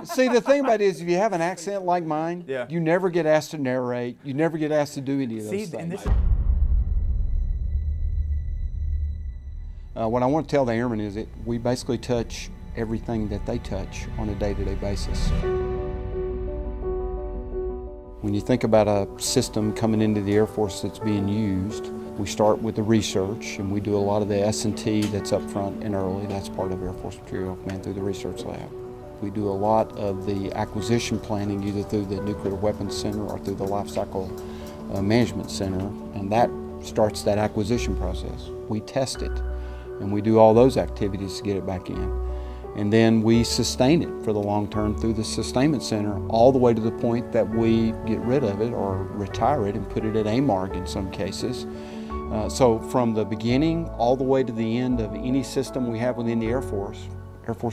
See, the thing about it is, if you have an accent like mine, Yeah. you never get asked to narrate, you never get asked to do any of those See, things. and this What I want to tell the airmen is that we basically touch everything that they touch on a day-to-day basis. When you think about a system coming into the Air Force that's being used, we start with the research, and we do a lot of the S&T that's up front and early. That's part of Air Force Materiel Command through the research lab. We do a lot of the acquisition planning either through the Nuclear Weapons Center or through the Life Cycle Management Center, and that starts that acquisition process. We test it, and we do all those activities to get it back in. And then we sustain it for the long term through the Sustainment Center, all the way to the point that we get rid of it or retire it and put it at AMARG in some cases. So from the beginning all the way to the end of any system we have within the Air Force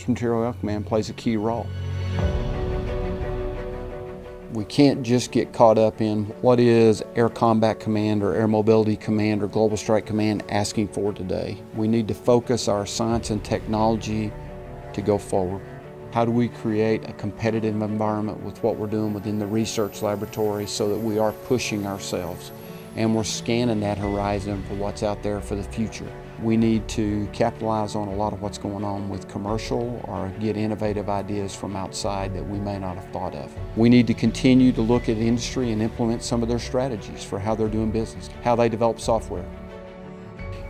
Materiel Command plays a key role. We can't just get caught up in what is Air Combat Command or Air Mobility Command or Global Strike Command asking for today. We need to focus our science and technology to go forward. How do we create a competitive environment with what we're doing within the research laboratory so that we are pushing ourselves and we're scanning that horizon for what's out there for the future? We need to capitalize on a lot of what's going on with commercial or get innovative ideas from outside that we may not have thought of. We need to continue to look at industry and implement some of their strategies for how they're doing business, how they develop software.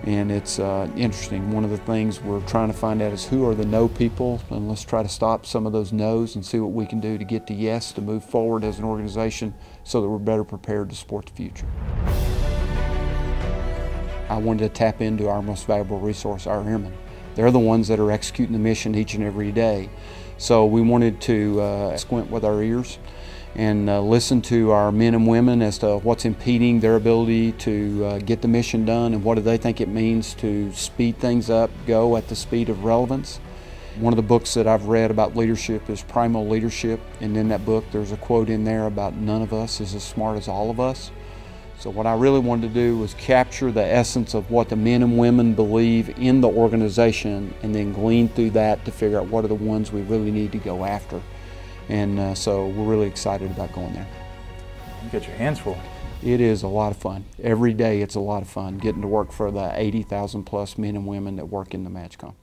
And it's interesting. One of the things we're trying to find out is who are the no people, and let's try to stop some of those no's and see what we can do to get to yes, to move forward as an organization so that we're better prepared to support the future. I wanted to tap into our most valuable resource, our airmen. They're the ones that are executing the mission each and every day. So we wanted to squint with our ears and listen to our men and women as to what's impeding their ability to get the mission done and what do they think it means to speed things up, go at the speed of relevance. One of the books that I've read about leadership is Primal Leadership, and in that book there's a quote in there about none of us is as smart as all of us. So what I really wanted to do was capture the essence of what the men and women believe in the organization and then glean through that to figure out what are the ones we really need to go after. And so we're really excited about going there. You got your hands full. It is a lot of fun. Every day it's a lot of fun getting to work for the 80,000 plus men and women that work in the MAGCOM.